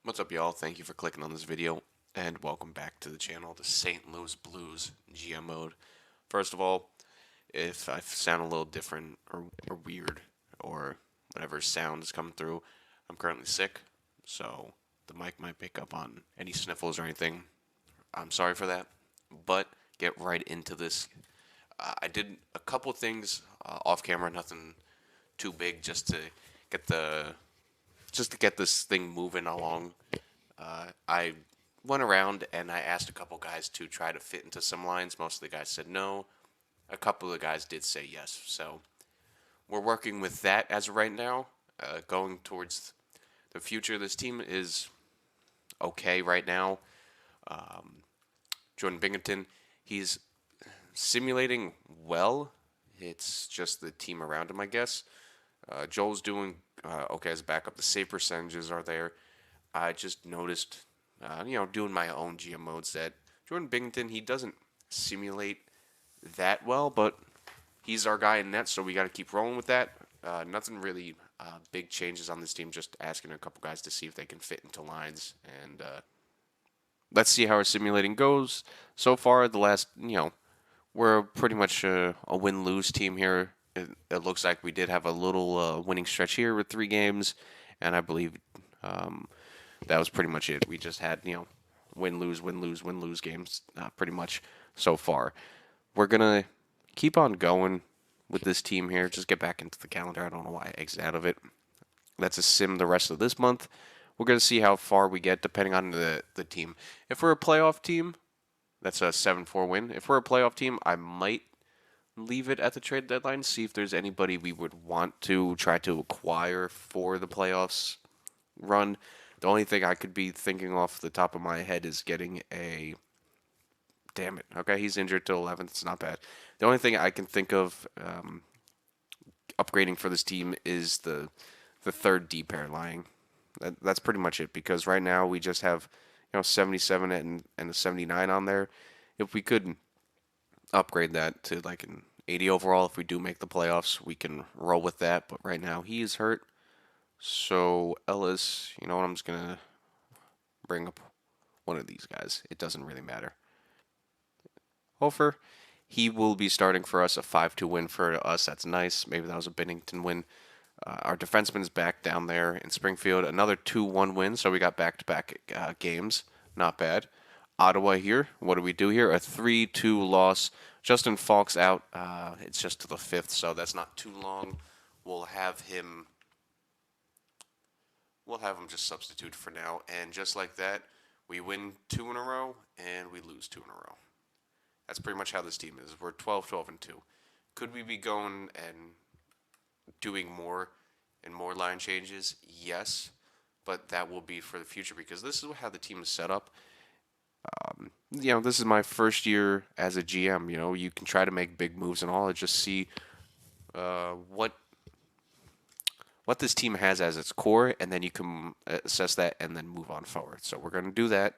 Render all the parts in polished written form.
What's up, y'all? Thank you for clicking on this video, and welcome back to the channel, the St. Louis Blues GM mode. First of all, if I sound a little different or weird or whatever sound is coming through, I'm currently sick, so the mic might pick up on any sniffles or anything. I'm sorry for that, but get right into this. I did a couple things off camera, nothing too big, get the just to get this thing moving along. I went around and I asked a couple guys to try to fit into some lines. Most of the guys said no. A couple of the guys did say yes. So we're working with that as of right now. Going towards the future, this team is okay right now. Jordan Binghamton, he's simulating well. It's just the team around him, I guess. Joel's doing okay as a backup. The save percentages are there. I just noticed, doing my own GM modes that Jordan Binghamton, he doesn't simulate that well, but he's our guy in net, so we got to keep rolling with that. Nothing really big changes on this team, just asking a couple guys to see if they can fit into lines. And let's see how our simulating goes. So far, we're pretty much a win-lose team here. It looks like we did have a little winning stretch here with 3 games, and I believe that was pretty much it. We just had, win, lose, win, lose, win, lose games pretty much so far. We're going to keep on going with this team here. Just get back into the calendar. I don't know why I exited out of it. Let's sim the rest of this month. We're going to see how far we get depending on the team. If we're a playoff team, that's a 7-4 win. If we're a playoff team, I might leave it at the trade deadline, see if there's anybody we would want to try to acquire for the playoffs run. The only thing I could be thinking off the top of my head is getting a. Damn it. Okay, he's injured till 11th. It's not bad. The only thing I can think of upgrading for this team is the third D pair lying. That's pretty much it because right now we just have 77 and a 79 on there. If we could upgrade that to like an 80 overall, if we do make the playoffs, we can roll with that. But right now he is hurt. So Ellis, you know what? I'm just gonna bring up one of these guys. It doesn't really matter. Hofer, he will be starting for us, a 5-2 win for us. That's nice. Maybe that was a Bennington win. Our defenseman's back down there in Springfield. Another 2-1 win, so we got back-to-back games. Not bad. Ottawa here. What do we do here? A 3-2 loss. Justin Falk's out. It's just to the 5th, so that's not too long. We'll have him just substitute for now. And just like that, we win 2 in a row and we lose 2 in a row. That's pretty much how this team is. We're 12-12-2. Could we be going and doing more and more line changes? Yes, but that will be for the future because this is how the team is set up. This is my first year as a GM. You can try to make big moves and all. Just see what this team has as its core, and then you can assess that and then move on forward. So we're going to do that.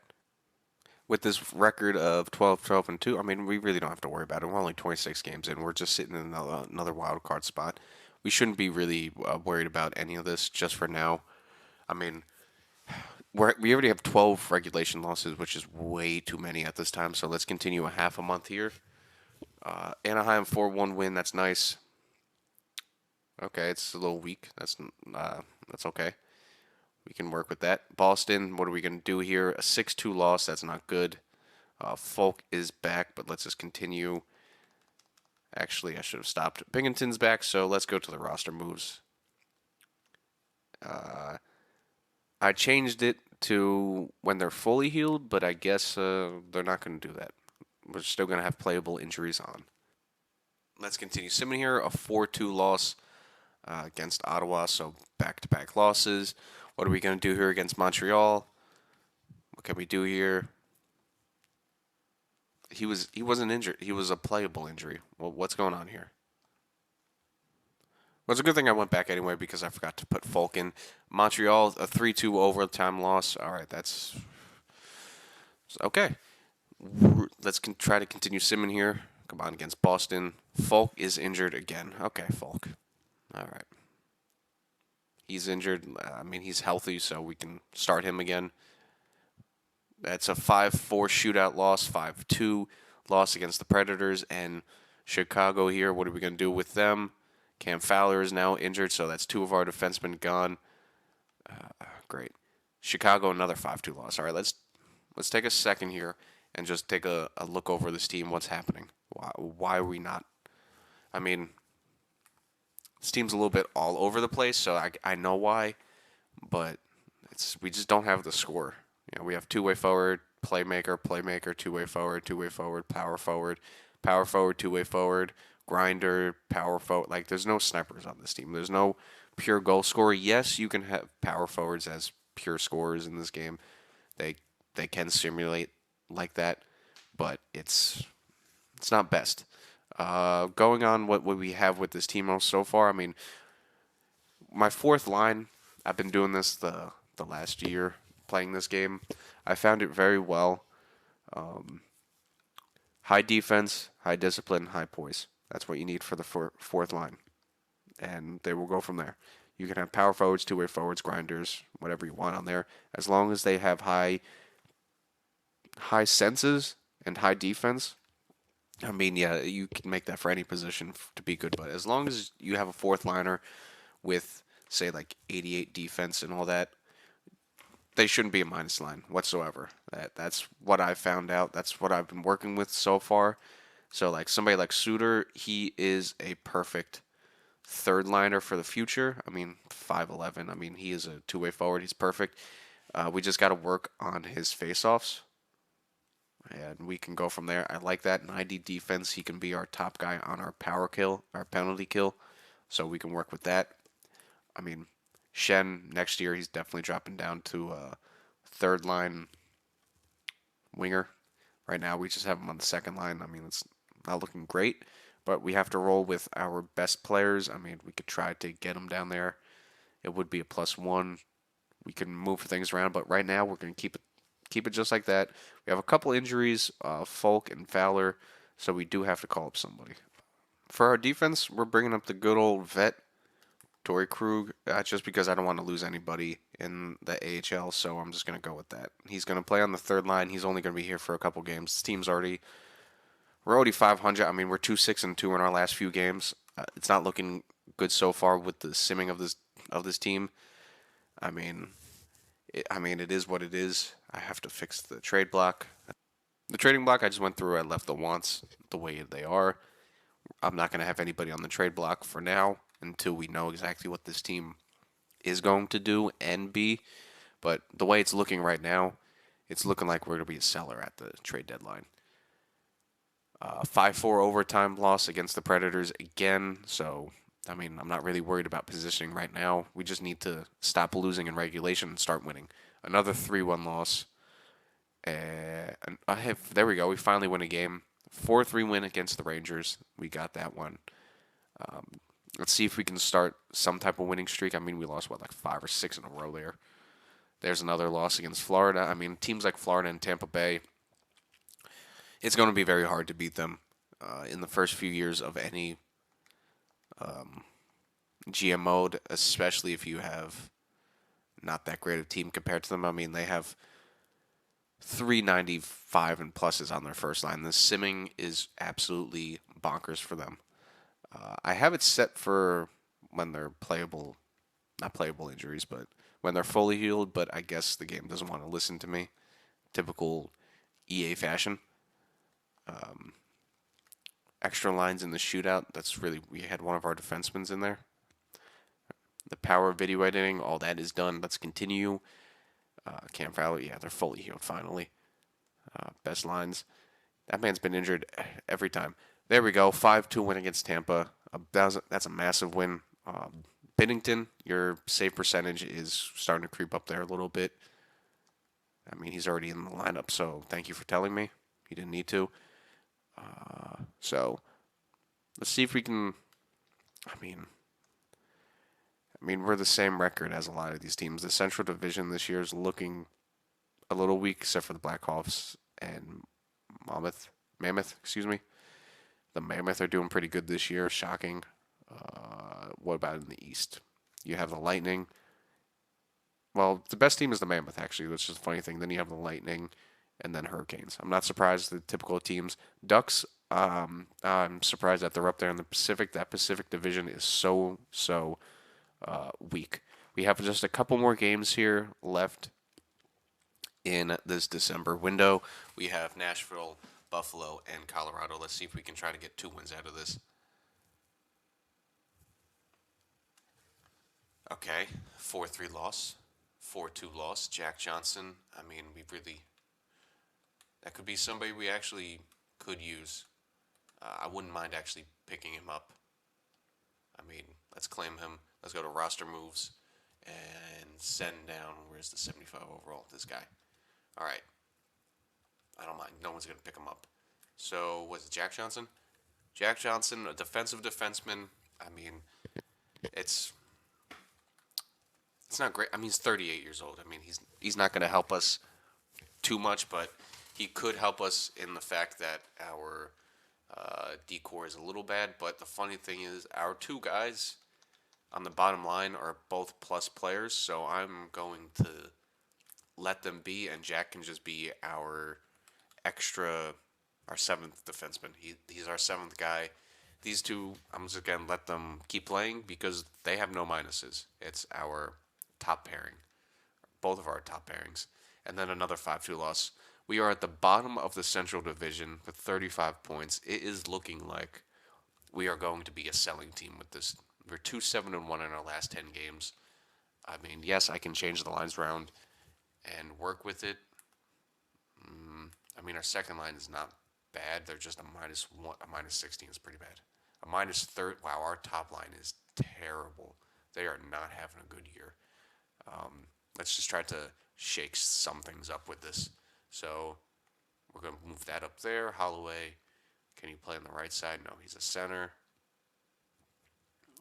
With this record of 12-12-2, I mean, we really don't have to worry about it. We're only 26 games in. We're just sitting in another wild card spot. We shouldn't be really worried about any of this just for now. I mean, we already have 12 regulation losses, which is way too many at this time. So let's continue a half a month here. Anaheim 4-1 win. That's nice. Okay, it's a little weak. That's okay. We can work with that. Boston, what are we going to do here? A 6-2 loss. That's not good. Folk is back, but let's just continue. Actually, I should have stopped. Binghamton's back, so let's go to the roster moves. I changed it to when they're fully healed, but I guess they're not going to do that. We're still going to have playable injuries on. Let's continue simming here. A 4-2 loss against Ottawa, so back-to-back losses. What are we going to do here against Montreal? What can we do here? He wasn't injured. He was a playable injury. Well, what's going on here? Well, it's a good thing I went back anyway because I forgot to put Folk in. Montreal, a 3-2 overtime loss. All right, that's okay. Let's try to continue simming here. Come on, against Boston. Folk is injured again. Okay, Folk. All right. He's injured. I mean, he's healthy, so we can start him again. That's a 5-4 shootout loss, 5-2 loss against the Predators, and Chicago here. What are we going to do with them? Cam Fowler is now injured, so that's two of our defensemen gone. Great. Chicago, another 5-2 loss. All right, let's take a second here and just take a look over this team. What's happening? Why are we not? I mean, this team's a little bit all over the place, so I know why, but we just don't have the score. We have two-way forward, playmaker, two-way forward, power forward, two-way forward, grinder, power forward. Like, there's no snipers on this team. There's no pure goal scorer. Yes, you can have power forwards as pure scorers in this game. They can simulate like that, but it's not best. Going on what we have with this team so far, I mean, my fourth line, I've been doing this the last year, playing this game. I found it very well. High defense, high discipline, high poise. That's what you need for the fourth line. And they will go from there. You can have power forwards, two-way forwards, grinders, whatever you want on there. As long as they have high senses and high defense, I mean, yeah, you can make that for any position to be good. But as long as you have a fourth liner with, say, like 88 defense and all that, they shouldn't be a minus line whatsoever. That's what I found out. That's what I've been working with so far. So, like, somebody like Suter, he is a perfect third liner for the future. I mean, 5'11". I mean, he is a two-way forward. He's perfect. We just got to work on his face-offs, and we can go from there. I like that 90 defense. He can be our top guy on our power kill, our penalty kill, so we can work with that. I mean, Shen, next year, he's definitely dropping down to third line winger. Right now, we just have him on the second line. I mean, it's not looking great, but we have to roll with our best players. I mean, we could try to get him down there. It would be a +1. We can move things around, but right now, we're going to keep it just like that. We have a couple injuries, Folk and Fowler, so we do have to call up somebody. For our defense, we're bringing up the good old vet, Torrey Krug, just because I don't want to lose anybody in the AHL, so I'm just going to go with that. He's going to play on the third line. He's only going to be here for a couple games. This team's we're already 500. I mean, we're 2-6-2 in our last few games. It's not looking good so far with the simming of this team. I mean, it is what it is. I have to fix the trade block. The trading block I just went through. I left the wants the way they are. I'm not going to have anybody on the trade block for now until we know exactly what this team is going to do and be. But the way it's looking right now, it's looking like we're going to be a seller at the trade deadline. 5-4 overtime loss against the Predators again. So, I mean, I'm not really worried about positioning right now. We just need to stop losing in regulation and start winning. Another 3-1 loss. There we go. We finally win a game. 4-3 win against the Rangers. We got that one. Let's see if we can start some type of winning streak. I mean, we lost, like 5 or 6 in a row there. There's another loss against Florida. I mean, teams like Florida and Tampa Bay, it's going to be very hard to beat them in the first few years of any GM mode, especially if you have not that great a team compared to them. I mean, they have 395 and pluses on their first line. The simming is absolutely bonkers for them. I have it set for when they're playable, not playable injuries, but when they're fully healed, but I guess the game doesn't want to listen to me. Typical EA fashion. Extra lines in the shootout. We had one of our defensemen in there. The power video editing, all that is done. Let's continue. Cam Fowler, yeah, they're fully healed finally. Best lines. That man's been injured every time. There we go. 5-2 win against Tampa. That's a massive win. Binnington, your save percentage is starting to creep up there a little bit. I mean, he's already in the lineup, so thank you for telling me. He didn't need to. So let's see if we can. I mean, we're the same record as a lot of these teams. The Central Division this year is looking a little weak, except for the Blackhawks and Mammoth. Excuse me. The Mammoth are doing pretty good this year. Shocking. What about in the East? You have the Lightning. Well, the best team is the Mammoth, actually, which is a funny thing. Then you have the Lightning and then Hurricanes. I'm not surprised the typical teams. Ducks, I'm surprised that they're up there in the Pacific. That Pacific division is so weak. We have just a couple more games here left in this December window. We have Nashville, Buffalo, and Colorado. Let's see if we can try to get 2 wins out of this. Okay, 4-3 loss, 4-2 loss. Jack Johnson. I mean, we really that could be somebody we actually could use. I wouldn't mind actually picking him up. I mean, let's claim him. Let's go to roster moves and send down. Where's the 75 overall? This guy. All right. I don't mind. No one's going to pick him up. So, was it Jack Johnson? Jack Johnson, a defensive defenseman. I mean, it's it's not great. I mean, he's 38 years old. I mean, he's not going to help us too much, but he could help us in the fact that our decor is a little bad. But the funny thing is, our two guys on the bottom line are both plus players, so I'm going to let them be, and Jack can just be our extra, our seventh defenseman. He's our seventh guy. These two, I'm just gonna let them keep playing because they have no minuses. It's our top pairing, both of our top pairings, and then another 5-2 loss. We are at the bottom of the Central Division with 35 points. It is looking like we are going to be a selling team with this. We're 2-7-1 in our last 10 games. I mean, yes, I can change the lines around and work with it. I mean, our second line is not bad. They're just a -1, a -16 is pretty bad. A -30. Wow, our top line is terrible. They are not having a good year. Let's just try to shake some things up with this. So we're going to move that up there. Holloway, can he play on the right side? No, he's a center.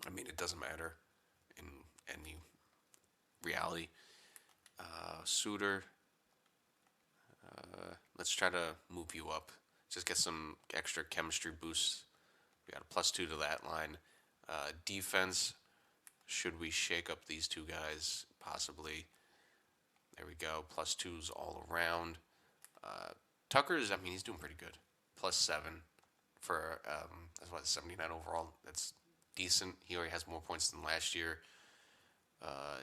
I mean, it doesn't matter in any reality. Suter, let's try to move you up. Just get some extra chemistry boosts. We got a +2 to that line. Defense, should we shake up these two guys? Possibly. There we go. +2s all around. Tucker's, I mean, he's doing pretty good. +7 for, that's what, 79 overall. That's decent. He already has more points than last year.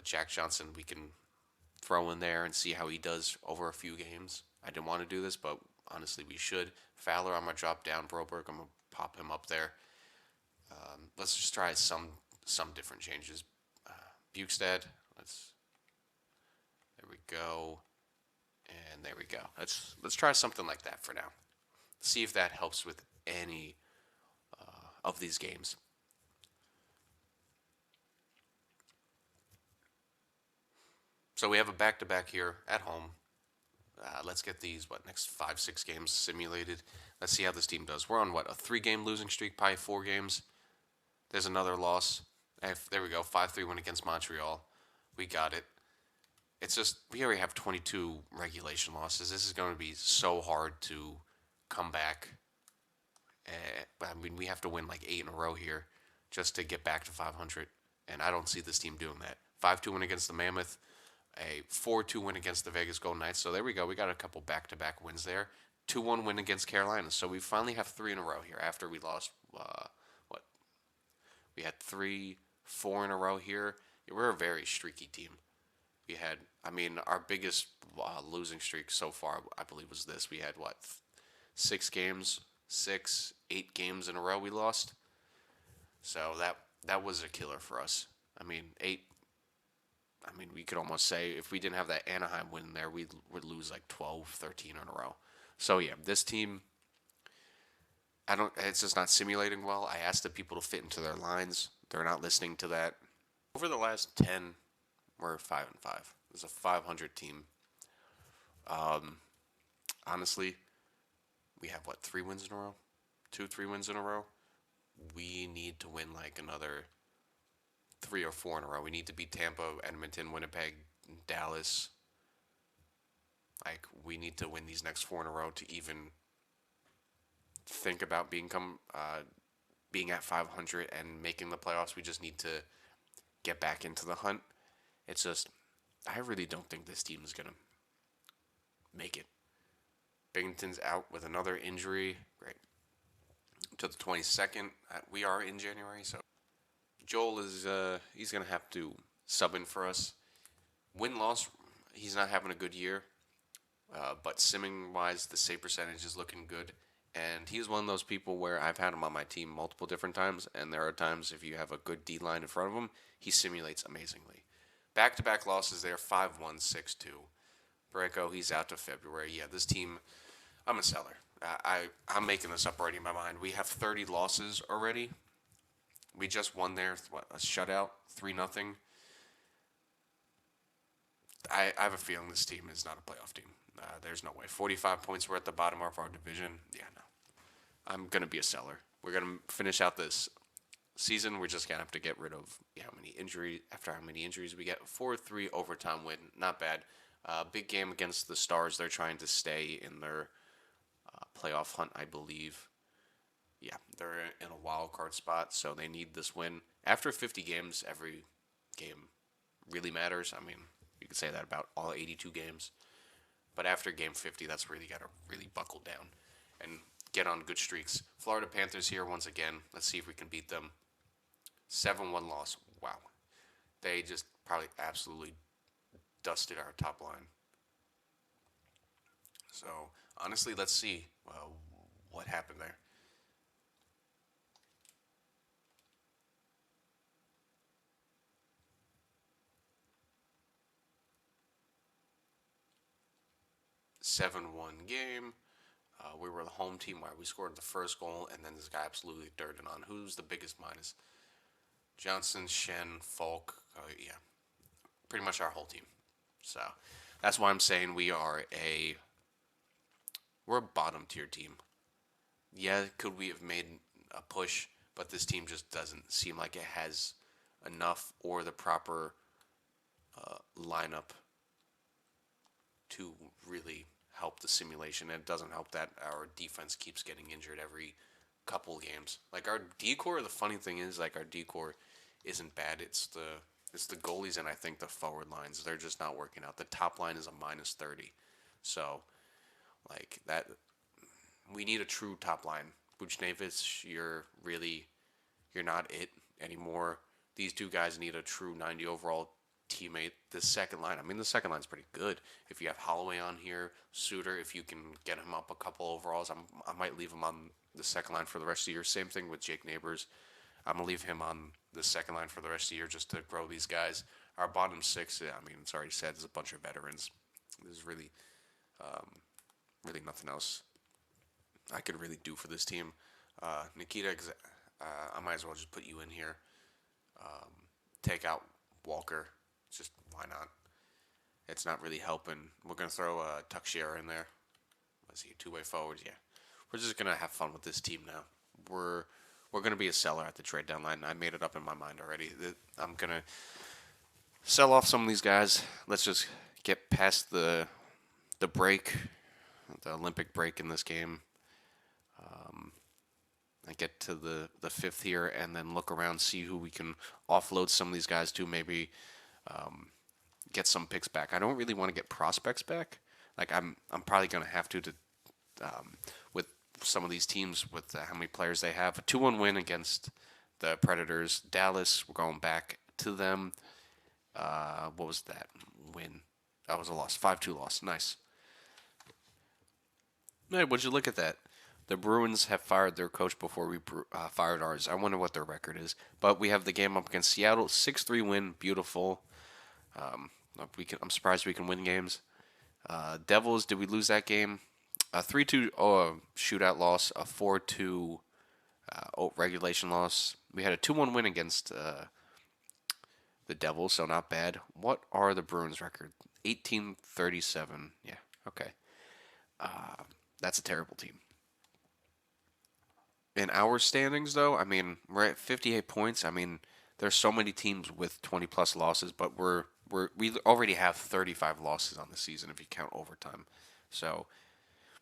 Jack Johnson, we can throw in there and see how he does over a few games. I didn't want to do this, but honestly, we should. Fowler, I'm going to drop down. Broberg, I'm going to pop him up there. Let's just try some different changes. Bukestad, there we go. And there we go. Let's try something like that for now. See if that helps with any of these games. So we have a back-to-back here at home. Let's get these, next 5-6 games simulated. Let's see how this team does. We're on, a 3-game losing streak, probably 4 games. There's another loss. There we go, 5-3 win against Montreal. We got it. It's just, we already have 22 regulation losses. This is going to be so hard to come back. I mean, we have to win 8 in a row here just to get back to 500. And I don't see this team doing that. 5-2 win against the Mammoth. A 4-2 win against the Vegas Golden Knights. So there we go. We got a couple back-to-back wins there. 2-1 win against Carolina. So we finally have 3 in a row here after we lost, We had 3-4 in a row here. We're a very streaky team. We had, I mean, our biggest losing streak so far, I believe, was this. We had, 6 games, 8 games in a row we lost. So that was a killer for us. I mean, we could almost say if we didn't have that Anaheim win there, we would lose 12, 13 in a row. So yeah, this team, it's just not simulating well. I asked the people to fit into their lines. They're not listening to that. Over the last 10, we're 5-5. It's a 500 team. Honestly, we have 3 wins in a row? 2-3 wins in a row? We need to win another 3 or 4 in a row. We need to beat Tampa, Edmonton, Winnipeg, Dallas. We need to win these next 4 in a row to even think about being at 500 and making the playoffs. We just need to get back into the hunt. It's just, I really don't think this team is gonna make it. Binghamton's out with another injury. Right to the 22nd. We are in January, so Joel is he's gonna have to sub in for us. Win loss, he's not having a good year. But simming wise, the save percentage is looking good. And he's one of those people where I've had him on my team multiple different times, and there are times if you have a good D line in front of him, he simulates amazingly. Back to back losses there 5-1, 6-2. Barreco, he's out to February. Yeah, this team, I'm a seller. I'm making this up already in my mind. We have 30 losses already. We just won there, what, a shutout, 3-0. I have a feeling this team is not a playoff team. There's no way. 45 points. We're at the bottom of our division. Yeah, no. I'm gonna be a seller. We're gonna finish out this season. We're just gonna have to get rid of how many injuries. After how many injuries we get, 4-3 overtime win. Not bad. Big game against the Stars. They're trying to stay in their playoff hunt, I believe. Yeah, they're in a wild card spot, so they need this win. After 50 games, every game really matters. I mean, you could say that about all 82 games. But after game 50, that's where you got to really buckle down and get on good streaks. Florida Panthers here once again. Let's see if we can beat them. 7-1 loss. Wow. They just probably absolutely dusted our top line. So, honestly, let's see what happened there. 7-1 game. We were the home team where we scored the first goal, and then this guy absolutely dirted on. Who's the biggest minus? Johnson, Shen, Falk. Yeah, pretty much our whole team. So that's why I'm saying we're a bottom tier team. Yeah, could we have made a push? But this team just doesn't seem like it has enough or the proper lineup to really help the simulation. And it doesn't help that our defense keeps getting injured every couple games. Like our decor, the funny thing is, like our decor isn't bad. It's the goalies and I think the forward lines. They're just not working out. The top line is a -30, so like that, we need a true top line. Buchnevich, you're not it anymore. These two guys need a true 90 overall teammate. The second line, I mean, the second line's pretty good. If you have Holloway on here, Suter, if you can get him up a couple overalls, I might leave him on the second line for the rest of the year. Same thing with Jake Neighbors. I'm going to leave him on the second line for the rest of the year just to grow these guys. Our bottom six, I mean, it's already said, there's a bunch of veterans. There's really nothing else I could really do for this team. Nikita, I might as well just put you in here. Take out Walker. Just why not? It's not really helping. We're gonna throw Tuxeira in there. Was he two-way forward? Yeah. We're just gonna have fun with this team now. We're gonna be a seller at the trade deadline. I made it up in my mind already. I'm gonna sell off some of these guys. Let's just get past the break, the Olympic break in this game. I get to the fifth here and then look around, see who we can offload some of these guys to. Maybe get some picks back. I don't really want to get prospects back. Like I'm probably gonna have to with some of these teams with how many players they have. A 2-1 win against the Predators. Dallas, we're going back to them. What was that win? That was a loss. 5-2 loss. Nice. Hey, would you look at that? The Bruins have fired their coach before we fired ours. I wonder what their record is. But we have the game up against Seattle. 6-3 win. Beautiful. I'm surprised we can win games. Devils, did we lose that game? A 3-2 shootout loss. A 4-2 regulation loss. We had a 2-1 win against the Devils, so not bad. What are the Bruins' record? 18-37. Yeah, okay. That's a terrible team. In our standings, though, I mean, we're at 58 points. I mean, there's so many teams with 20 plus losses, but we already have 35 losses on the season if you count overtime. So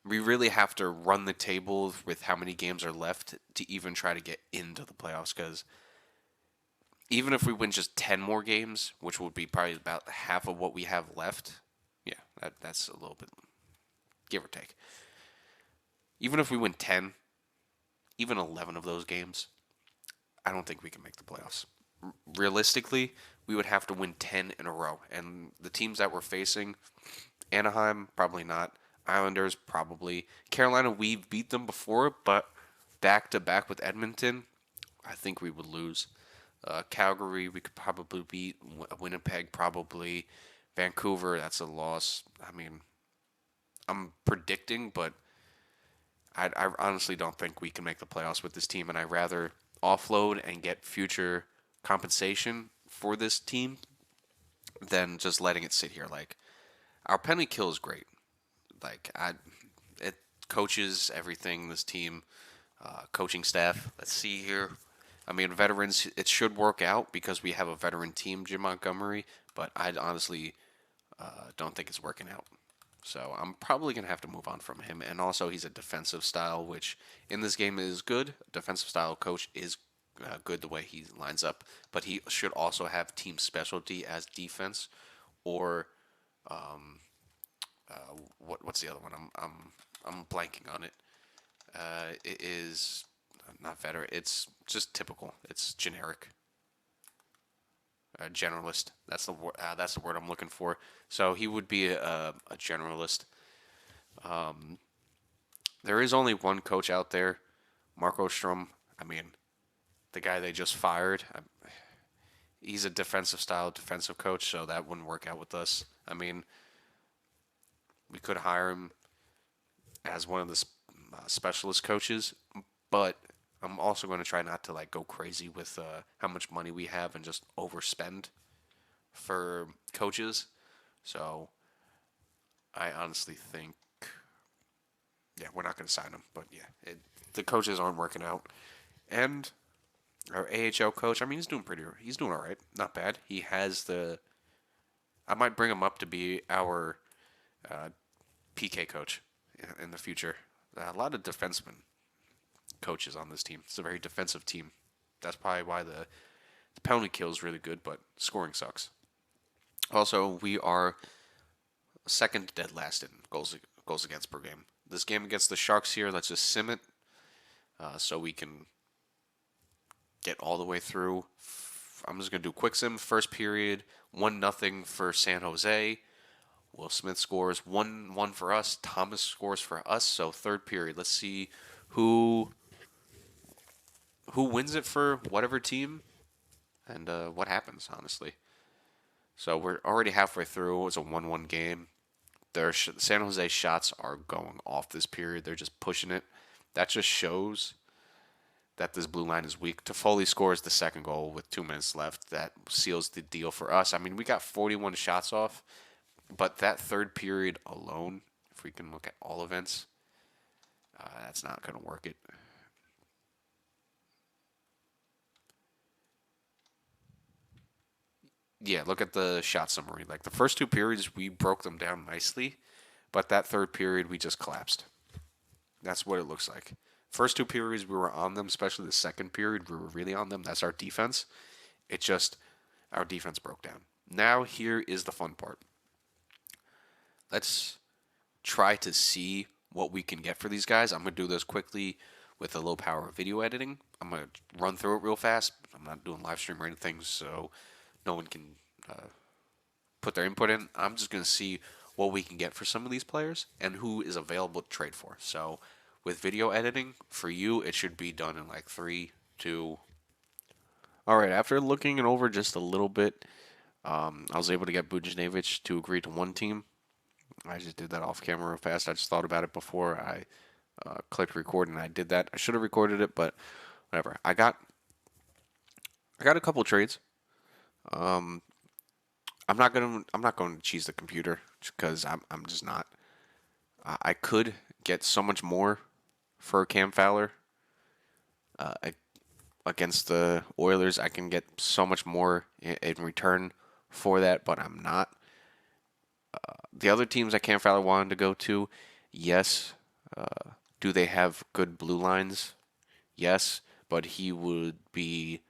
we really have to run the table with how many games are left to even try to get into the playoffs. Because even if we win just 10 more games, which would be probably about half of what we have left, yeah, that's a little bit, give or take. Even if we win 10, even 11 of those games, I don't think we can make the playoffs. Realistically, we would have to win 10 in a row. And the teams that we're facing, Anaheim, probably not. Islanders, probably. Carolina, we've beat them before, but back to back with Edmonton, I think we would lose. Calgary, we could probably beat. Winnipeg, probably. Vancouver, that's a loss. I mean, I'm predicting, but I honestly don't think we can make the playoffs with this team, and I'd rather offload and get future compensation for this team than just letting it sit here. Like, our penalty kill is great. Like, it coaches everything. This team, coaching staff. Let's see here. I mean, veterans. It should work out because we have a veteran team, Jim Montgomery. But I honestly don't think it's working out. So I'm probably going to have to move on from him. And also, he's a defensive style, which in this game is good. Defensive style coach is good the way he lines up. But he should also have team specialty as defense, or what's the other one? I'm blanking on it. It is not veteran. It's just typical. It's generic. Generalist. That's the word I'm looking for. So he would be a generalist. There is only one coach out there, Marco Strom. I mean, the guy they just fired. He's a defensive style defensive coach, so that wouldn't work out with us. I mean, we could hire him as one of the specialist coaches, but I'm also going to try not to like go crazy with how much money we have and just overspend for coaches. So I honestly think, yeah, we're not going to sign him. But yeah, the coaches aren't working out, and our AHL coach, I mean, he's doing all right, not bad. He has the, I might bring him up to be our uh, PK coach in the future. A lot of defensemen coaches on this team. It's a very defensive team. That's probably why the penalty kill is really good, but scoring sucks. Also, we are second to dead last in goals against per game. This game against the Sharks here, let's just sim it so we can get all the way through. I'm just gonna do quick sim. First period, 1-0 for San Jose. Will Smith scores 1-1 for us. Thomas scores for us. So third period, let's see who wins it for whatever team and what happens. Honestly, so we're already halfway through. It was a 1-1 game. Their San Jose shots are going off this period. They're just pushing it. That just shows that this blue line is weak. Toffoli scores the second goal with 2 minutes left. That seals the deal for us. I mean, we got 41 shots off, but that third period alone, if we can look at all events, that's not going to work it. Yeah, look at the shot summary. Like the first two periods, we broke them down nicely, but that third period, we just collapsed. That's what it looks like. First two periods, we were on them, especially the second period, we were really on them. That's our defense. It just, our defense broke down. Now, here is the fun part. Let's try to see what we can get for these guys. I'm going to do this quickly with a low power video editing. I'm going to run through it real fast. I'm not doing live stream or anything, so no one can put their input in. I'm just going to see what we can get for some of these players and who is available to trade for. So with video editing, for you, it should be done in like 3, 2. All right, after looking it over just a little bit, I was able to get Bujanevich to agree to one team. I just did that off camera real fast. I just thought about it before I clicked record, and I did that. I should have recorded it, but whatever. I got a couple trades. I'm not going to cheese the computer because I'm just not. I could get so much more for Cam Fowler uh, against the Oilers. I can get so much more in return for that, but I'm not. The other teams that Cam Fowler wanted to go to, yes. Do they have good blue lines? Yes, but he would be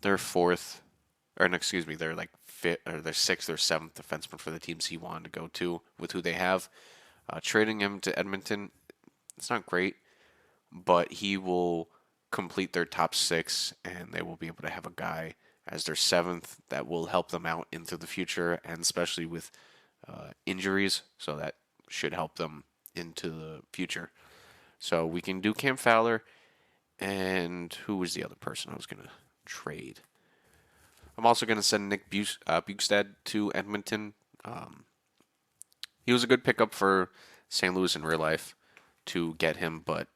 their fourth, or no, excuse me, they're like fifth or their sixth or seventh defenseman for the teams he wanted to go to with who they have. Trading him to Edmonton, it's not great, but he will complete their top six, and they will be able to have a guy as their seventh that will help them out into the future, and especially with injuries, so that should help them into the future. So we can do Cam Fowler, and who was the other person I was going to trade? I'm also going to send Nick Bukestad to Edmonton. He was a good pickup for St. Louis in real life to get him, but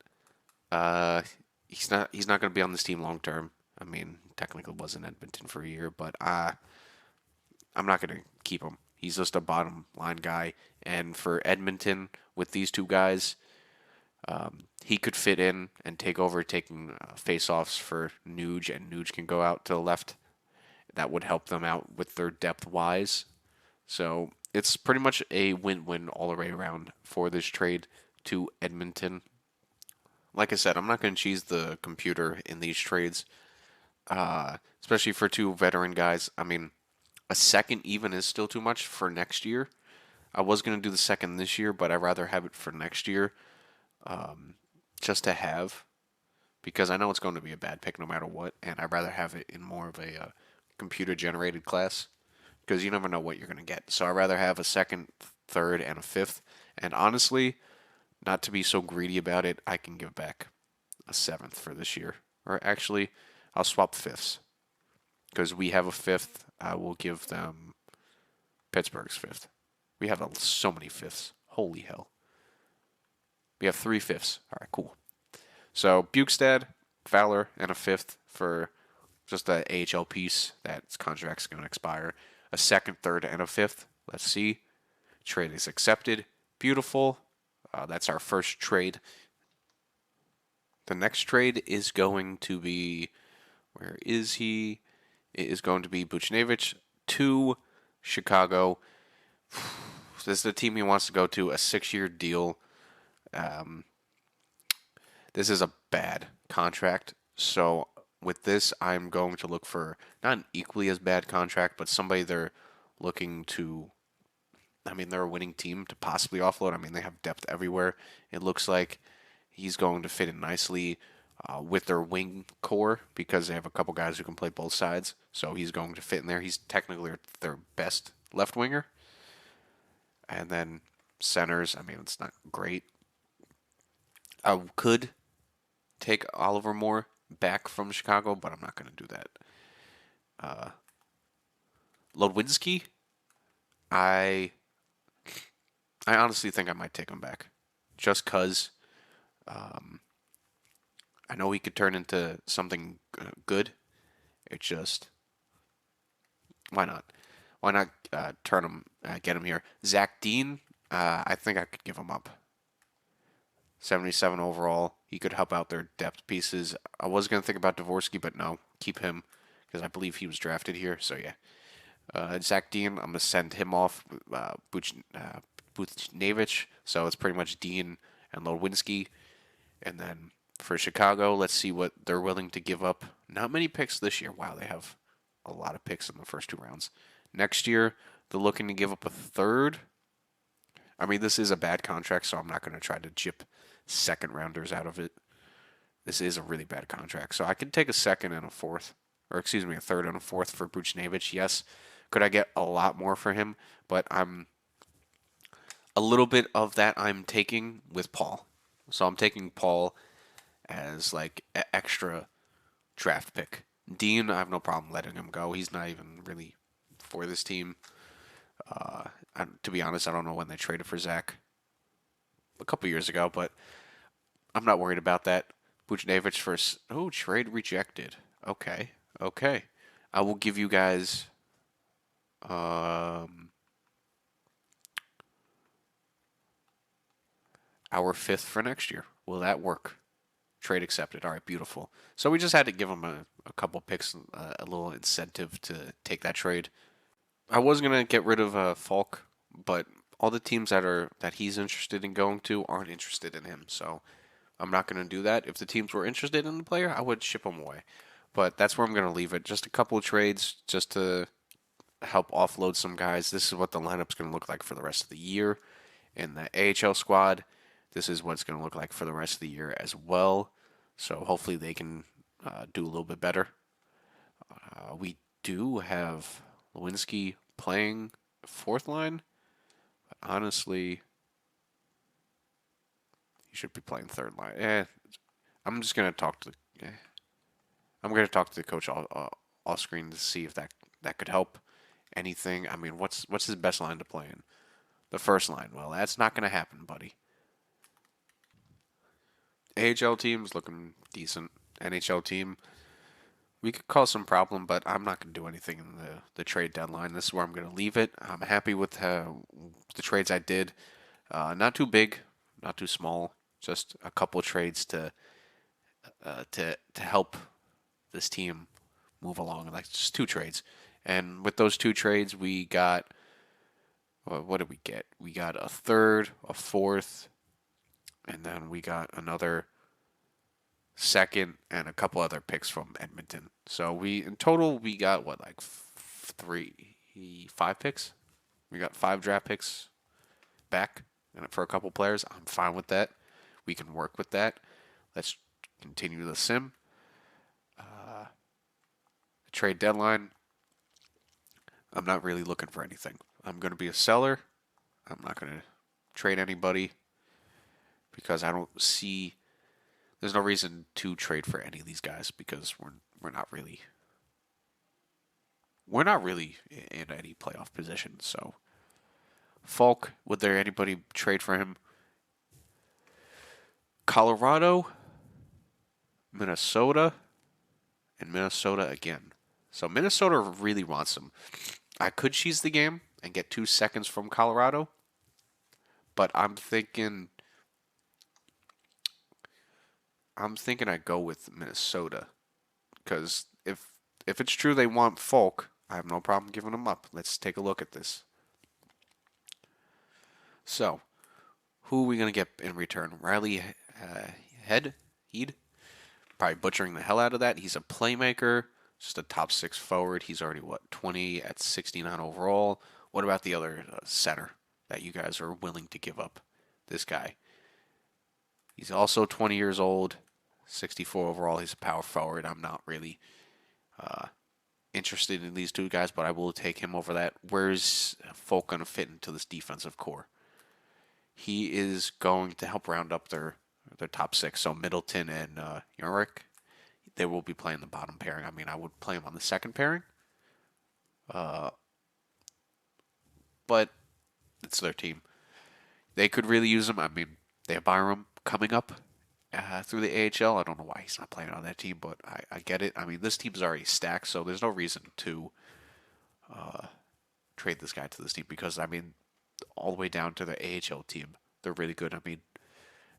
he's not going to be on this team long term. I mean, technically was in Edmonton for a year, but I'm not going to keep him. He's just a bottom line guy, and for Edmonton with these two guys, he could fit in and take over taking face-offs for Nuge, and Nuge can go out to the left. That would help them out with their depth-wise. So it's pretty much a win-win all the way around for this trade to Edmonton. Like I said, I'm not going to cheese the computer in these trades, especially for two veteran guys. I mean, a second even is still too much for next year. I was going to do the second this year, but I'd rather have it for next year just to have, because I know it's going to be a bad pick no matter what, and I'd rather have it in more of a computer-generated class, because you never know what you're going to get. So I'd rather have a second, third, and a fifth. And honestly, not to be so greedy about it, I can give back a seventh for this year. Or actually, I'll swap fifths, because we have a fifth. I will give them Pittsburgh's fifth. We have so many fifths. Holy hell. We have 3 fifths. All right, cool. So Bukestad, Fowler, and a fifth for just the AHL piece. That contract's going to expire. A second, third, and a fifth. Let's see. Trade is accepted. Beautiful. That's our first trade. The next trade is going to be, where is he? It is going to be Buchnevich to Chicago. This is the team he wants to go to. A 6-year deal. This is a bad contract. So with this, I'm going to look for not an equally as bad contract, but somebody they're looking to. I mean, they're a winning team to possibly offload. I mean, they have depth everywhere. It looks like he's going to fit in nicely with their wing core, because they have a couple guys who can play both sides. So he's going to fit in there. He's technically their best left winger. And then centers, I mean, it's not great. I could take Oliver Moore back from Chicago, but I'm not going to do that. Lodwinski, I honestly think I might take him back, just because I know he could turn into something good. It's just, why not? Why not get him here? Zach Dean, I think I could give him up. 77 overall. He could help out their depth pieces. I was going to think about Dvorsky, but no, keep him, because I believe he was drafted here. So yeah. Zach Dean, I'm going to send him off. Buchnevich. So it's pretty much Dean and Lodwinski. And then for Chicago, let's see what they're willing to give up. Not many picks this year. Wow, they have a lot of picks in the first 2 rounds. Next year, they're looking to give up a third. I mean, this is a bad contract, so I'm not going to try to chip second rounders out of it. This is a really bad contract. So I could take a second and a fourth, or excuse me, a third and a fourth for Buchnevich. Yes. Could I get a lot more for him? But I'm a little bit of that I'm taking with Paul. So I'm taking Paul as like an extra draft pick. Dean, I have no problem letting him go. He's not even really for this team. To be honest, I don't know when they traded for Zach. A couple years ago, but I'm not worried about that. Buchnevich first. Oh, trade rejected. Okay. I will give you guys our fifth for next year. Will that work? Trade accepted. All right, beautiful. So we just had to give him a couple picks, a little incentive to take that trade. I was gonna get rid of Falk, but all the teams that he's interested in going to aren't interested in him. So I'm not gonna do that. If the teams were interested in the player, I would ship him away. But that's where I'm going to leave it. Just a couple of trades just to help offload some guys. This is what the lineup's going to look like for the rest of the year. In the AHL squad, this is what it's going to look like for the rest of the year as well. So hopefully they can do a little bit better. We do have Lewinsky playing fourth line. But honestly, he should be playing third line. I'm just gonna talk to. I'm gonna talk to the coach off screen to see if that could help anything. I mean, what's his best line to play in? The first line. Well, that's not gonna happen, buddy. AHL team's looking decent. NHL team, we could cause some problem, but I'm not going to do anything in the trade deadline. This is where I'm going to leave it. I'm happy with the trades I did. Not too big, not too small. Just a couple trades to help this team move along. Like just two trades, and with those two trades, we got what did we get? We got a third, a fourth, and then we got another second and a couple other picks from Edmonton. So we in total we got what like 5 picks. We got 5 draft picks back, and for a couple players, I'm fine with that. We can work with that. Let's continue the sim. Trade deadline. I'm not really looking for anything. I'm going to be a seller. I'm not going to trade anybody because I don't see. There's no reason to trade for any of these guys because we're not really in any playoff position. So Falk, would there anybody trade for him? Colorado, Minnesota, and Minnesota again. So Minnesota really wants him. I could cheese the game and get 2 seconds from Colorado, but I'm thinking I go with Minnesota because if it's true they want Falk, I have no problem giving him up. Let's take a look at this. So, who are we gonna get in return? Riley Heed, probably butchering the hell out of that. He's a playmaker, just a top 6 forward. He's already 20 at 69 overall. What about the other center that you guys are willing to give up? This guy. He's also 20 years old, 64 overall. He's a power forward. I'm not really interested in these two guys, but I will take him over that. Where's Folk going to fit into this defensive core? He is going to help round up their top 6. So Middleton and Ulrich, they will be playing the bottom pairing. I mean, I would play him on the second pairing, but it's their team. They could really use him. I mean, they have Byram coming up through the AHL. I don't know why he's not playing on that team, but I get it. I mean, this team's already stacked, so there's no reason to trade this guy to this team because, I mean, all the way down to the AHL team, they're really good. I mean,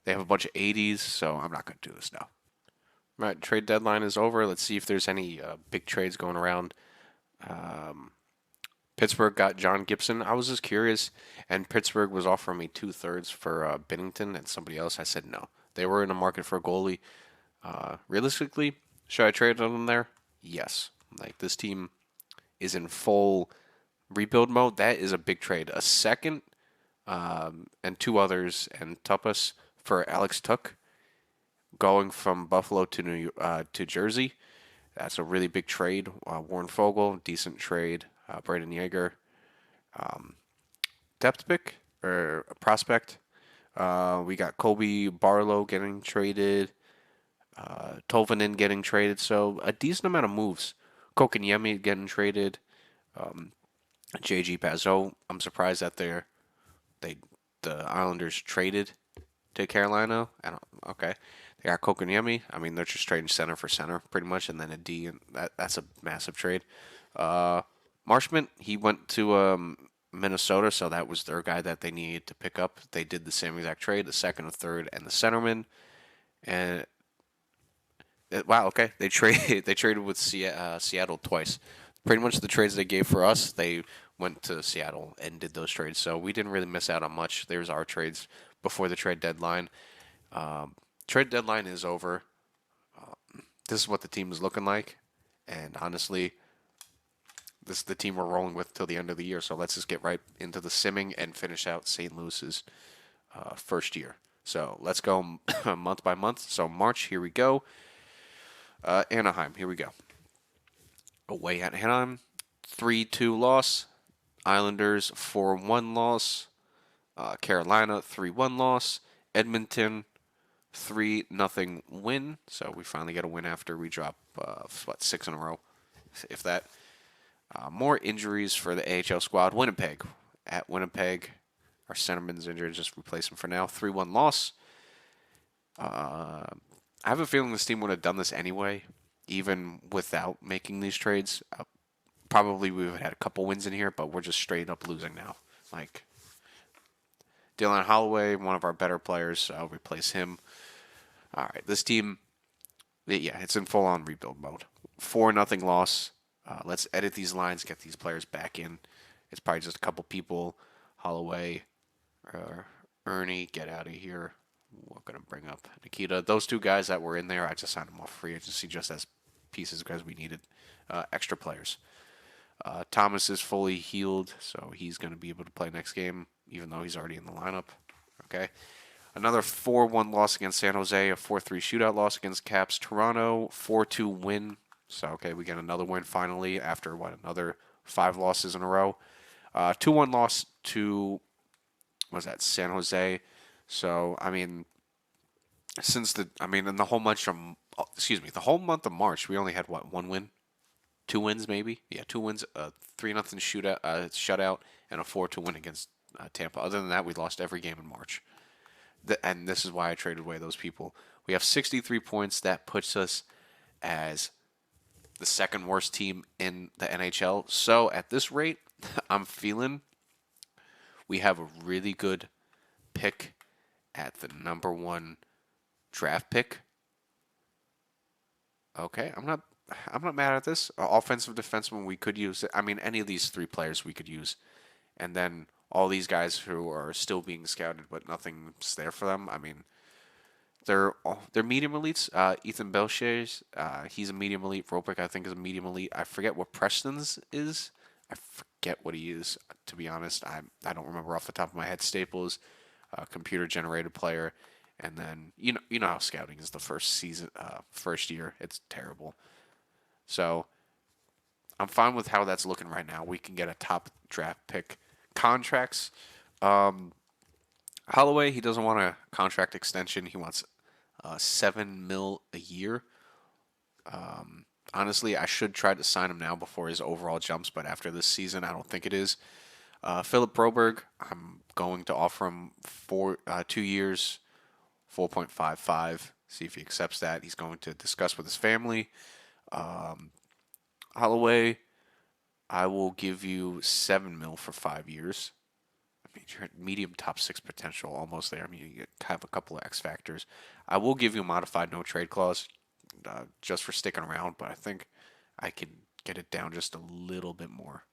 they have a bunch of 80s, so I'm not going to do this now. Right, trade deadline is over. Let's see if there's any big trades going around. Pittsburgh got John Gibson. I was just curious, and Pittsburgh was offering me 2/3 for Binnington and somebody else. I said no. They were in the market for a goalie. Realistically, should I trade them there? Yes. Like this team is in full rebuild mode. That is a big trade. A second and 2 others and Tupas for Alex Tuck going from Buffalo to Jersey. That's a really big trade. Warren Fogle, decent trade. Braden Yeager, depth pick or a prospect. We got Colby Barlow getting traded. Tolvanen getting traded. So a decent amount of moves. Kokeniemi getting traded. JG Pazzo. I'm surprised that the Islanders traded to Carolina. Okay. They got Kokeniemi. I mean, they're just trading center for center pretty much, and then a D, and that's a massive trade. Marshman, he went to Minnesota, so that was their guy that they needed to pick up. They did the same exact trade, the second, the third, and the centerman. And wow, okay, they traded with Seattle twice. Pretty much the trades they gave for us, they went to Seattle and did those trades. So we didn't really miss out on much. There's our trades before the trade deadline. Trade deadline is over. This is what the team is looking like. And honestly, this is the team we're rolling with till the end of the year. So let's just get right into the simming and finish out St. Louis's first year. So let's go month by month. So March, here we go. Anaheim, here we go. Away at Anaheim, 3-2 loss. Islanders 4-1 loss. Carolina 3-1 loss. Edmonton 3-0 win. So we finally get a win after we drop 6 in a row, if that. More injuries for the AHL squad. Winnipeg. At Winnipeg, our centerman's injured. Just replace him for now. 3-1 loss. I have a feeling this team would have done this anyway, even without making these trades. Probably we would have had a couple wins in here, but we're just straight up losing now. Like, Dylan Holloway, one of our better players. I'll replace him. All right, this team, yeah, it's in full-on rebuild mode. 4-0 loss. Let's edit these lines, get these players back in. It's probably just a couple people. Holloway, Ernie, get out of here. We're going to bring up Nikita. Those two guys that were in there, I just signed them off free agency just as pieces because we needed extra players. Thomas is fully healed, so he's going to be able to play next game, even though he's already in the lineup. Okay. Another 4-1 loss against San Jose, a 4-3 shootout loss against Caps. Toronto, 4-2 win. So, okay, we get another win finally after, another 5 losses in a row. 2-1 loss to, San Jose. So, in the whole the whole month of March, we only had, 1 win? 2 wins, maybe? Yeah, 2 wins, 3-0 shutout, and a 4-2 win against Tampa. Other than that, we lost every game in March. And this is why I traded away those people. We have 63 points. That puts us as the second worst team in the NHL. So at this rate, I'm feeling we have a really good pick at the number 1 draft pick. Okay, I'm not mad at this. Offensive defenseman we could use. Any of these 3 players we could use. And then all these guys who are still being scouted, but nothing's there for them. They're medium elites. Ethan Belcher's, he's a medium elite. Ropic, I think, is a medium elite. I forget what Preston's is. I forget what he is, to be honest. I don't remember off the top of my head. Staples, computer-generated player. And then, you know how scouting is the first year. It's terrible. So, I'm fine with how that's looking right now. We can get a top draft pick. Contracts. Holloway, he doesn't want a contract extension. He wants $7 million a year. Honestly, I should try to sign him now before his overall jumps, but after this season, I don't think it is. Philip Broberg, I'm going to offer him 2 years, 4.55. See if he accepts that. He's going to discuss with his family. Holloway, I will give you $7 million for 5 years. You're at medium top 6 potential, almost there. You have a couple of X factors. I will give you a modified no trade clause just for sticking around, but I think I can get it down just a little bit more.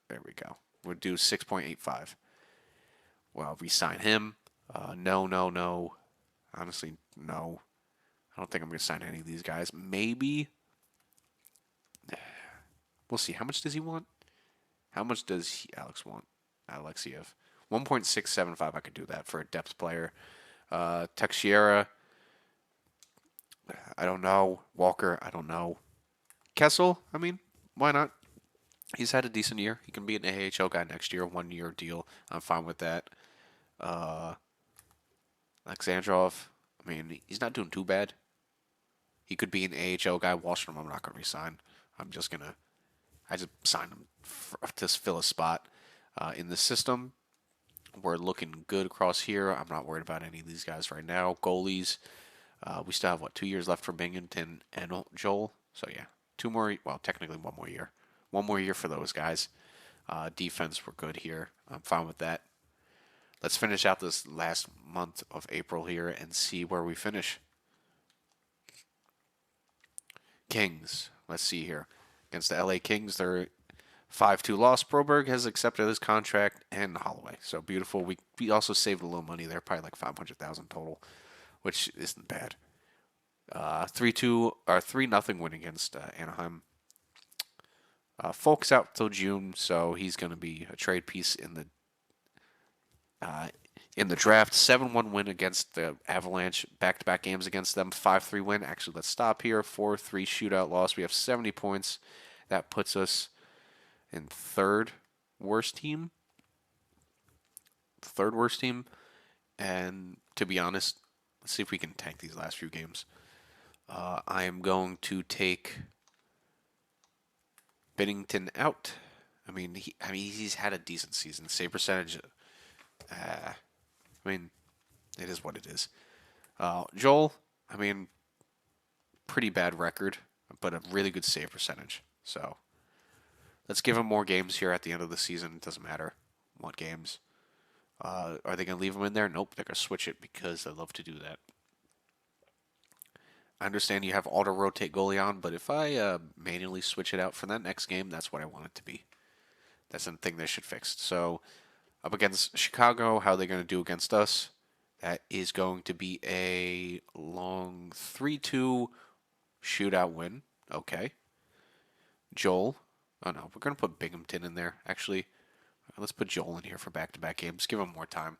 There we go. We'll do 6.85. Well, we sign him. No. Honestly, no. I don't think I'm going to sign any of these guys. Maybe. We'll see. How much does he want? How much does Alexiev? 1.675. I could do that for a depth player. Teixeira. I don't know. Walker. I don't know. Kessel. Why not? He's had a decent year. He can be an AHL guy next year. 1-year deal. I'm fine with that. Alexandrov. He's not doing too bad. He could be an AHL guy. Washington, I'm not going to resign. I just signed him to fill a spot in the system. We're looking good across here. I'm not worried about any of these guys right now. Goalies, we still have, 2 years left for Binghamton and Joel. So, yeah, 2 more, technically 1 more year. 1 more year for those guys. Defense, we're good here. I'm fine with that. Let's finish out this last month of April here and see where we finish. Kings, let's see here. Against the LA Kings, they're 5-2 loss. Broberg has accepted his contract and Holloway. So beautiful. We also saved a little money there, probably like $500,000 total, which isn't bad. 3-2 or 3-0 win against Anaheim. Folk's out till June, so he's going to be a trade piece uh, in the draft. 7-1 win against the Avalanche. Back-to-back games against them. 5-3 win. Actually, let's stop here. 4-3 shootout loss. We have 70 points. That puts us in third worst team. Third worst team. And to be honest, let's see if we can tank these last few games. I am going to take Binnington out. He's had a decent season. Save percentage. I mean, it is what it is. Joel. Pretty bad record, but a really good save percentage. So let's give him more games here at the end of the season. It doesn't matter what games. Are they going to leave him in there? Nope. They're going to switch it because they love to do that. I understand you have auto rotate goalie on, but if I manually switch it out for that next game, that's what I want it to be. That's the thing they should fix. So up against Chicago, how are they going to do against us? That is going to be a long 3-2 shootout win. Okay. Joel. Oh no, we're going to put Binghamton in there. Actually, let's put Joel in here for back-to-back games. Give him more time.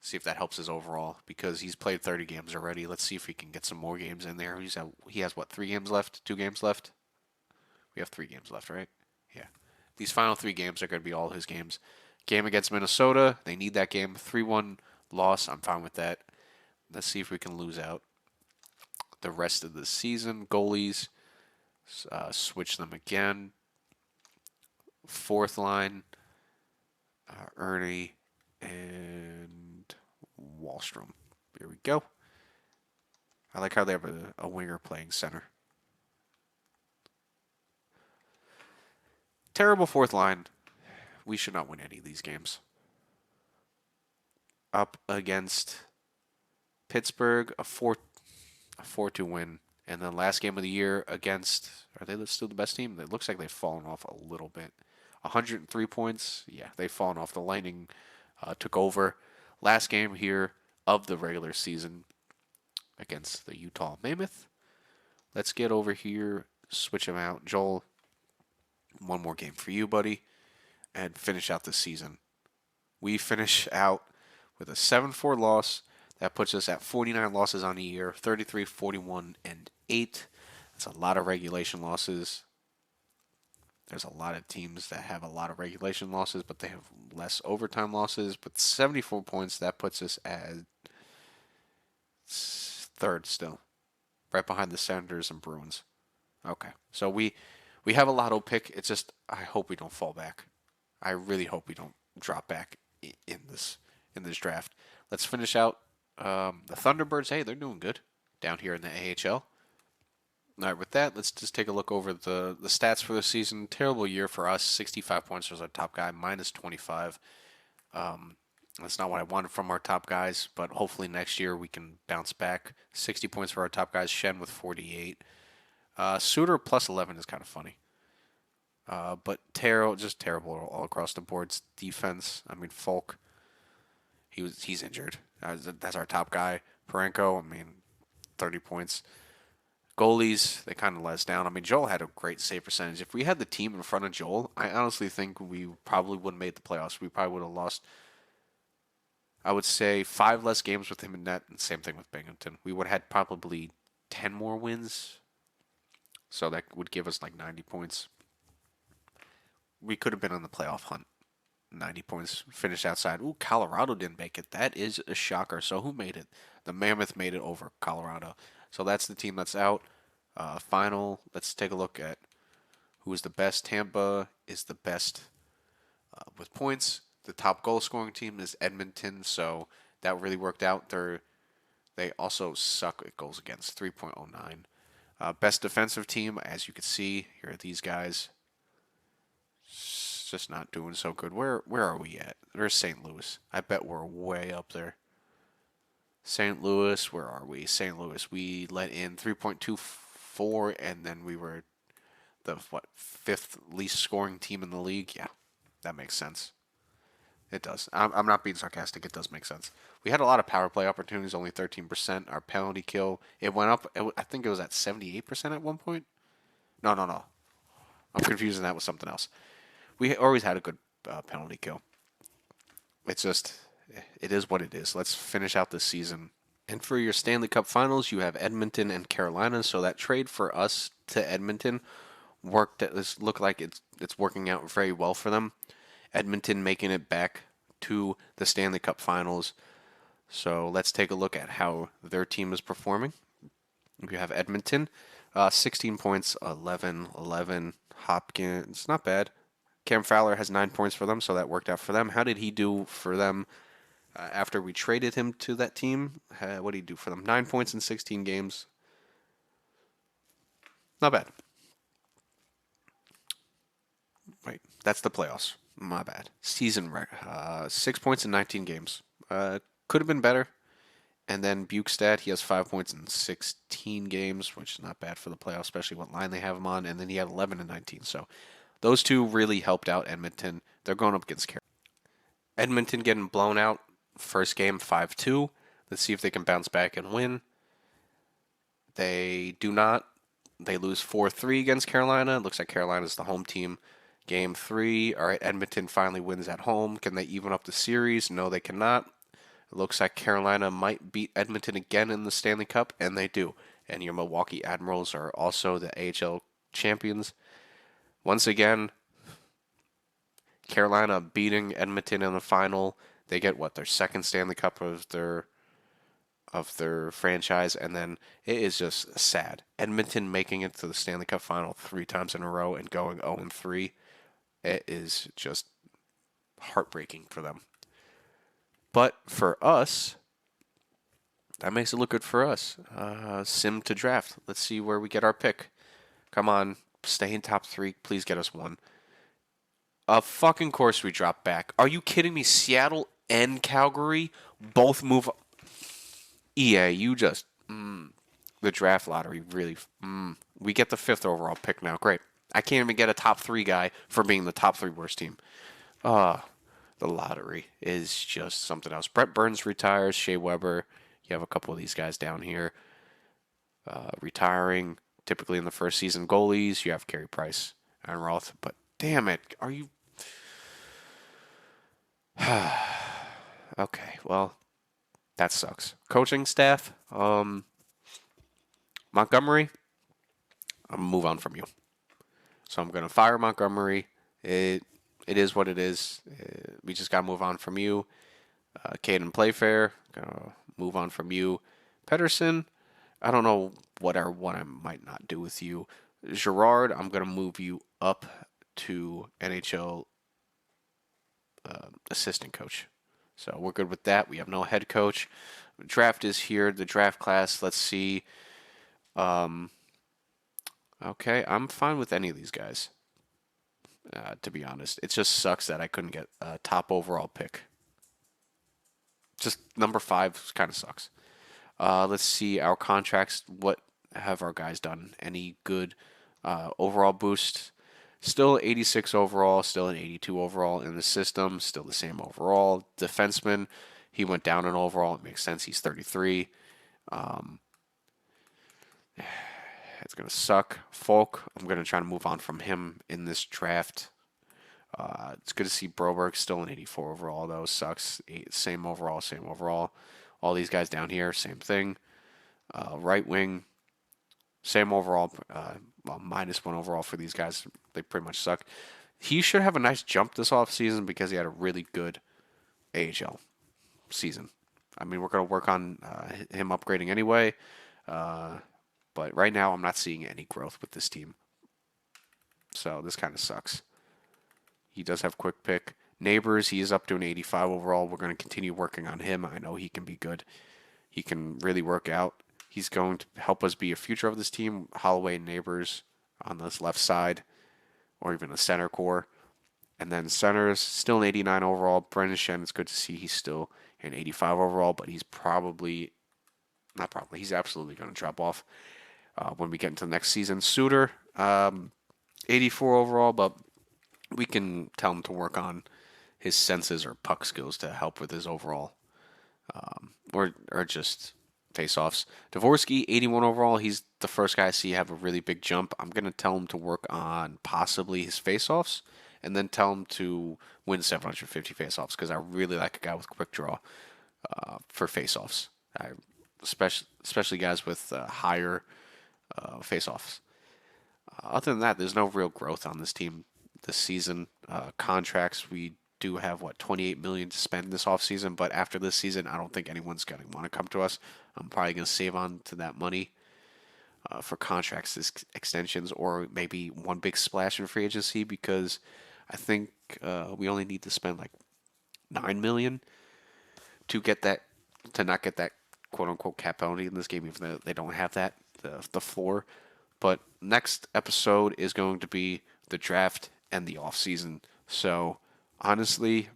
See if that helps his overall, because he's played 30 games already. Let's see if we can get some more games in there. He has what, 3 games left? 2 games left? We have 3 games left, right? Yeah. These final 3 games are going to be all his games. Game against Minnesota. They need that game. 3-1 loss. I'm fine with that. Let's see if we can lose out the rest of the season. Goalies. Switch them again. Fourth line. Ernie and Wallstrom. Here we go. I like how they have a winger playing center. Terrible fourth line. We should not win any of these games. Up against Pittsburgh, a 4-2 win. And then last game of the year against, are they still the best team? It looks like they've fallen off a little bit. 103 points. Yeah, they've fallen off. The Lightning took over. Last game here of the regular season against the Utah Mammoth. Let's get over here, switch them out. Joel, one more game for you, buddy, and finish out the season. We finish out with a 7-4 loss. That puts us at 49 losses on the year, 33, 41, and 8. That's a lot of regulation losses. There's a lot of teams that have a lot of regulation losses, but they have less overtime losses. But 74 points, that puts us at third still, right behind the Senators and Bruins. Okay, so we have a Lotto pick. It's just I hope we don't fall back. I really hope we don't drop back in this draft. Let's finish out the Thunderbirds. Hey, they're doing good down here in the AHL. All right, with that, let's just take a look over the stats for the season. Terrible year for us. 65 points was our top guy, minus 25. That's not what I wanted from our top guys, but hopefully next year we can bounce back. 60 points for our top guys. Shen with 48. Suter plus 11 is kind of funny. But just terrible all across the boards. Defense, Folk, he's injured. That's our top guy. Parenko, 30 points. Goalies, they kind of let us down. Joel had a great save percentage. If we had the team in front of Joel, I honestly think we probably wouldn't have made the playoffs. We probably would have lost, I would say, 5 less games with him in net, and same thing with Binghamton. We would have had probably 10 more wins, so that would give us like 90 points. We could have been on the playoff hunt. 90 points, finished outside. Ooh, Colorado didn't make it. That is a shocker. So who made it? The Mammoth made it over Colorado. So that's the team that's out. Final, let's take a look at who is the best. Tampa is the best with points. The top goal scoring team is Edmonton, so that really worked out. They also suck at goals against, 3.09. Best defensive team, as you can see, here are these guys. It's just not doing so good. Where are we at? There's St. Louis. I bet we're way up there. St. Louis, where are we? St. Louis, we let in 3.24, and then we were the 5th least scoring team in the league. Yeah, that makes sense. It does. I'm not being sarcastic. It does make sense. We had a lot of power play opportunities, only 13%. Our penalty kill, it went up. I think it was at 78% at one point. No, no, no. I'm confusing that with something else. We always had a good penalty kill. It's just, it is what it is. Let's finish out this season. And for your Stanley Cup Finals, you have Edmonton and Carolina. So that trade for us to Edmonton worked. This look like it's working out very well for them. Edmonton making it back to the Stanley Cup Finals. So let's take a look at how their team is performing. You have Edmonton, 16 points, 11. Hopkins, not bad. Cam Fowler has 9 points for them, so that worked out for them. How did he do for them after we traded him to that team? What did he do for them? 9 points in 16 games. Not bad. Wait, that's the playoffs. My bad. Season record. 6 points in 19 games. Could have been better. And then Bukestad, he has 5 points in 16 games, which is not bad for the playoffs, especially what line they have him on. And then he had 11 in 19. So those two really helped out Edmonton. They're going up against Carolina. Edmonton getting blown out. First game 5-2. Let's see if they can bounce back and win. They do not. They lose 4-3 against Carolina. Looks like Carolina's the home team. Game 3. All right, Edmonton finally wins at home. Can they even up the series? No, they cannot. It looks like Carolina might beat Edmonton again in the Stanley Cup, and they do. And your Milwaukee Admirals are also the AHL champions. Once again, Carolina beating Edmonton in the final. They get their second Stanley Cup of their franchise, and then it is just sad. Edmonton making it to the Stanley Cup final 3 times in a row and going 0-3. It is just heartbreaking for them. But for us, that makes it look good for us. Sim to draft. Let's see where we get our pick. Come on, stay in top 3. Please get us 1. Of fucking course we drop back. Are you kidding me? Seattle and Calgary both move. EA, you just the draft lottery really. We get the 5th overall pick now. Great. I can't even get a top 3 guy for being the top 3 worst team. The lottery is just something else. Brett Burns retires. Shea Weber. You have a couple of these guys down here retiring. Typically in the first season goalies, you have Carey Price and Roth. But damn it, are you? Okay, well, that sucks. Coaching staff, Montgomery. I'm gonna move on from you. So I'm gonna fire Montgomery. It is what it is. We just gotta move on from you. Caden Playfair, gonna move on from you. Pedersen, I don't know what I might not do with you. Gerard, I'm gonna move you up to NHL assistant coach. So we're good with that. We have no head coach. Draft is here. The draft class. Let's see. Okay, I'm fine with any of these guys. To be honest, it just sucks that I couldn't get a top overall pick. Just number 5 kind of sucks. Let's see our contracts. What have our guys done? Any good overall boost? Still 86 overall, still an 82 overall in the system, still the same overall. Defenseman, he went down in overall. It makes sense. He's 33. It's going to suck. Folk, I'm going to try to move on from him in this draft. It's good to see Broberg still an 84 overall, though. Sucks. Same overall. All these guys down here, same thing. Right wing, same overall. -1 overall for these guys. They pretty much suck. He should have a nice jump this offseason because he had a really good AHL season. I mean, we're going to work on him upgrading anyway. But right now, I'm not seeing any growth with this team. So this kind of sucks. He does have quick pick. Neighbors, he is up to an 85 overall. We're going to continue working on him. I know he can be good. He can really work out. He's going to help us be a future of this team. Holloway and Neighbors on this left side, or even a center core. And then centers, still an 89 overall. Brendan Shen, it's good to see he's still an 85 overall, but he's he's absolutely going to drop off when we get into the next season. Suter, 84 overall, but we can tell him to work on his senses or puck skills to help with his overall or just face-offs. Dvorsky, 81 overall. He's the first guy I see have a really big jump. I'm gonna tell him to work on possibly his face-offs, and then tell him to win 750 face-offs because I really like a guy with quick draw for face-offs. Especially guys with higher face-offs. Other than that, there's no real growth on this team this season. Contracts, we do have 28 million to spend this offseason, but after this season, I don't think anyone's going to want to come to us. I'm probably going to save on to that money for contracts, extensions, or maybe one big splash in free agency because I think we only need to spend like 9 million to get that to not get that quote unquote cap penalty in this game, even though they don't have that the floor. But next episode is going to be the draft and the off season. So honestly,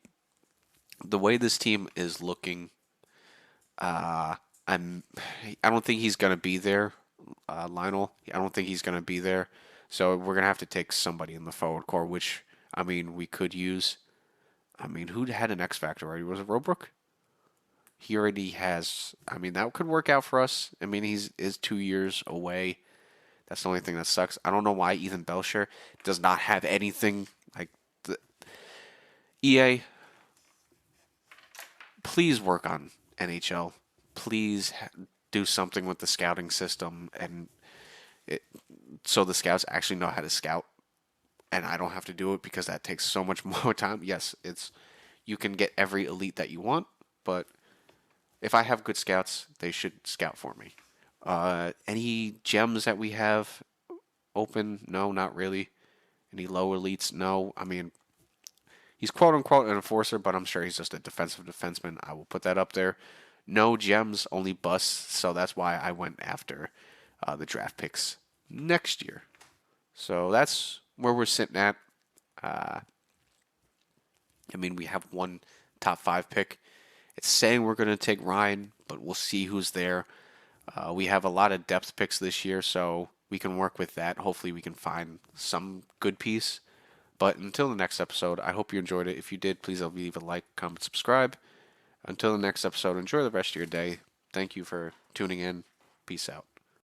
the way this team is looking, I don't think he's gonna be there, Lionel. I don't think he's gonna be there. So we're gonna have to take somebody in the forward core, which I mean we could use. I mean, who had an X factor already? Was it Robrook? He already has. I mean, that could work out for us. I mean, he's is 2 years away. That's the only thing that sucks. I don't know why Ethan Belcher does not have anything like the EA. Please work on NHL. Please do something with the scouting system and it, so the scouts actually know how to scout, and I don't have to do it because that takes so much more time. Yes, it's you can get every elite that you want, but if I have good scouts, they should scout for me. Any gems that we have open? No, not really. Any low elites? No. I mean, he's quote unquote an enforcer, but I'm sure he's just a defensive defenseman. I will put that up there. No gems, only busts. So that's why I went after the draft picks next year. So that's where we're sitting at. I mean, we have one top 5 pick. It's saying we're going to take Ryan, but we'll see who's there. We have a lot of depth picks this year, so we can work with that. Hopefully, we can find some good piece. But until the next episode, I hope you enjoyed it. If you did, please leave a like, comment, subscribe. Until the next episode, enjoy the rest of your day. Thank you for tuning in. Peace out.